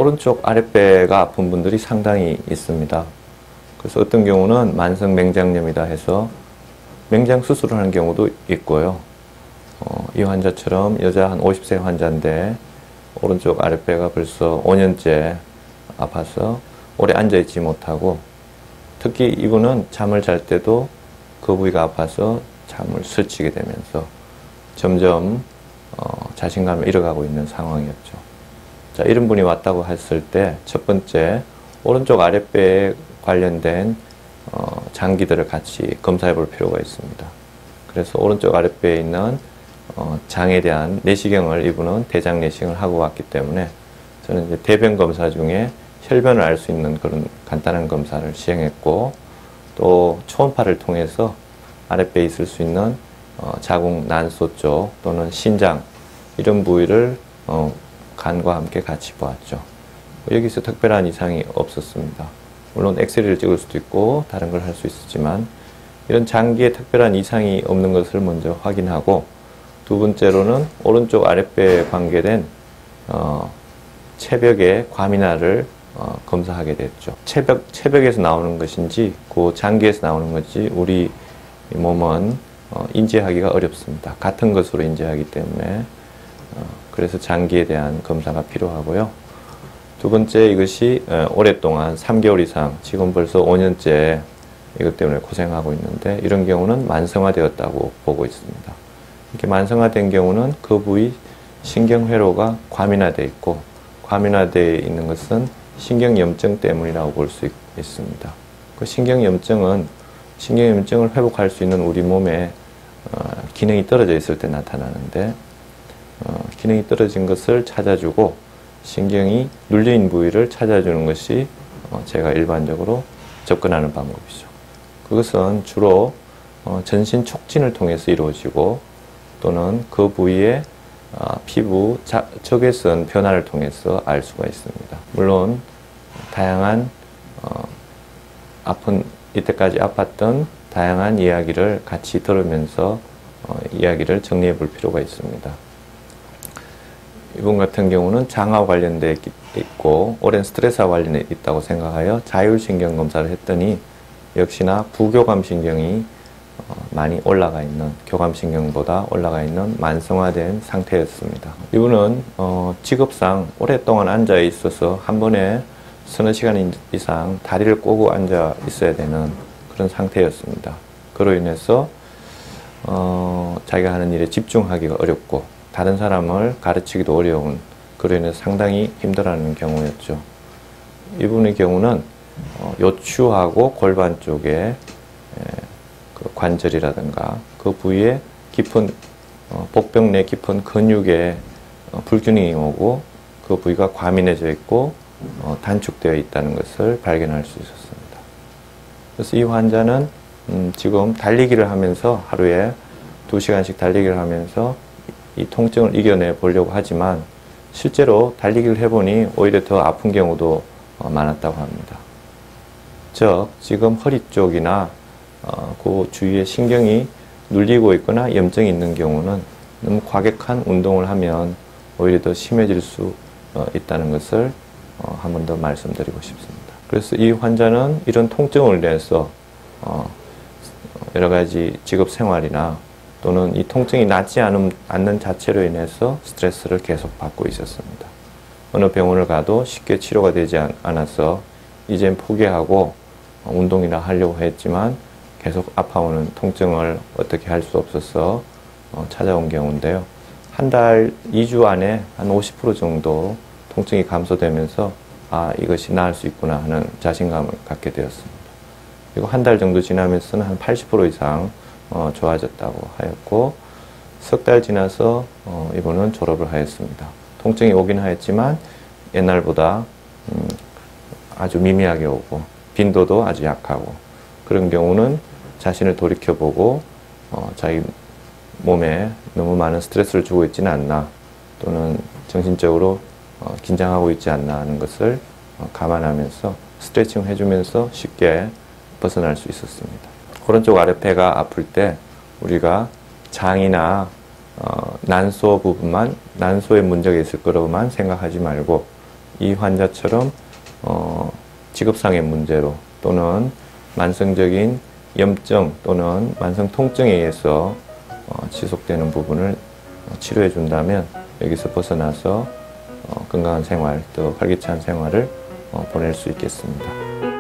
오른쪽 아랫배가 아픈 분들이 상당히 있습니다. 그래서 어떤 경우는 만성 맹장염이다 해서 맹장 수술을 하는 경우도 있고요. 이 환자처럼 여자 한 50세 환자인데 오른쪽 아랫배가 벌써 5년째 아파서 오래 앉아있지 못하고, 특히 이분은 잠을 잘 때도 그 부위가 아파서 잠을 설치게 되면서 점점 자신감을 잃어가고 있는 상황이었죠. 자, 이런 분이 왔다고 했을 때 첫 번째, 오른쪽 아랫배에 관련된 장기들을 같이 검사해 볼 필요가 있습니다. 그래서 오른쪽 아랫배에 있는 장에 대한 내시경을 이분은 대장 내시경을 하고 왔기 때문에 저는 이제 대변 검사 중에 혈변을 알 수 있는 그런 간단한 검사를 시행했고, 또 초음파를 통해서 아랫배에 있을 수 있는 자궁 난소 쪽 또는 신장 이런 부위를 간과 함께 같이 보았죠. 여기서 특별한 이상이 없었습니다. 물론 엑스레이를 찍을 수도 있고 다른 걸 할 수 있었지만 이런 장기에 특별한 이상이 없는 것을 먼저 확인하고, 두 번째로는 오른쪽 아랫배에 관계된 체벽의 과민화를 검사하게 됐죠. 체벽에서 나오는 것인지 그 장기에서 나오는 것인지 우리 몸은 인지하기가 어렵습니다. 같은 것으로 인지하기 때문에 그래서 장기에 대한 검사가 필요하고요. 두 번째, 이것이 오랫동안 3개월 이상, 지금 벌써 5년째 이것 때문에 고생하고 있는데, 이런 경우는 만성화되었다고 보고 있습니다. 이렇게 만성화된 경우는 그 부위 신경회로가 과민화되어 있고, 과민화되어 있는 것은 신경염증 때문이라고 볼 수 있습니다. 그 신경염증을 회복할 수 있는 우리 몸에 기능이 떨어져 있을 때 나타나는데, 기능이 떨어진 것을 찾아주고 신경이 눌려있는 부위를 찾아주는 것이 제가 일반적으로 접근하는 방법이죠. 그것은 주로 전신 촉진을 통해서 이루어지고, 또는 그 부위의 피부 적외선 변화를 통해서 알 수가 있습니다. 물론 다양한 이때까지 아팠던 다양한 이야기를 같이 들으면서 이야기를 정리해 볼 필요가 있습니다. 이분 같은 경우는 장하와 관련되어 있고 오랜 스트레스와 관련되어 있다고 생각하여 자율신경 검사를 했더니 역시나 부교감신경이 많이 올라가 있는, 교감신경보다 올라가 있는 만성화된 상태였습니다. 이분은 직업상 오랫동안 앉아 있어서 한 번에 서너 시간 이상 다리를 꼬고 앉아 있어야 되는 그런 상태였습니다. 그로 인해서 자기가 하는 일에 집중하기가 어렵고 다른 사람을 가르치기도 어려운, 그로 인해서 상당히 힘들어하는 경우였죠. 이분의 경우는 요추하고 골반 쪽에 그 관절이라든가 그 부위에 깊은 복벽 내 깊은 근육에 불균형이 오고 그 부위가 과민해져 있고 단축되어 있다는 것을 발견할 수 있었습니다. 그래서 이 환자는 지금 달리기를 하면서 하루에 2시간씩 달리기를 하면서 이 통증을 이겨내 보려고 하지만 실제로 달리기를 해보니 오히려 더 아픈 경우도 많았다고 합니다. 즉 지금 허리 쪽이나 그 주위에 신경이 눌리고 있거나 염증이 있는 경우는 너무 과격한 운동을 하면 오히려 더 심해질 수 있다는 것을 한 번 더 말씀드리고 싶습니다. 그래서 이 환자는 이런 통증을 인해서 여러 가지 직업 생활이나 또는 이 통증이 낫지 않는 자체로 인해서 스트레스를 계속 받고 있었습니다. 어느 병원을 가도 쉽게 치료가 되지 않아서 이젠 포기하고 운동이나 하려고 했지만 계속 아파오는 통증을 어떻게 할 수 없어서 찾아온 경우인데요. 한 달, 2주 안에 한 50% 정도 통증이 감소되면서 아, 이것이 나을 수 있구나 하는 자신감을 갖게 되었습니다. 그리고 한 달 정도 지나면서는 한 80% 이상 좋아졌다고 하였고, 석 달 지나서 이분은 졸업을 하였습니다. 통증이 오긴 하였지만 옛날보다 아주 미미하게 오고 빈도도 아주 약하고, 그런 경우는 자신을 돌이켜보고 자기 몸에 너무 많은 스트레스를 주고 있지는 않나, 또는 정신적으로 긴장하고 있지 않나 하는 것을 감안하면서 스트레칭을 해주면서 쉽게 벗어날 수 있었습니다. 오른쪽 아랫배가 아플 때 우리가 장이나 난소 부분만, 난소에 문제가 있을 거로만 생각하지 말고 이 환자처럼 직업상의 문제로 또는 만성적인 염증 또는 만성 통증에 의해서 지속되는 부분을 치료해 준다면 여기서 벗어나서 건강한 생활 또 활기찬 생활을 보낼 수 있겠습니다.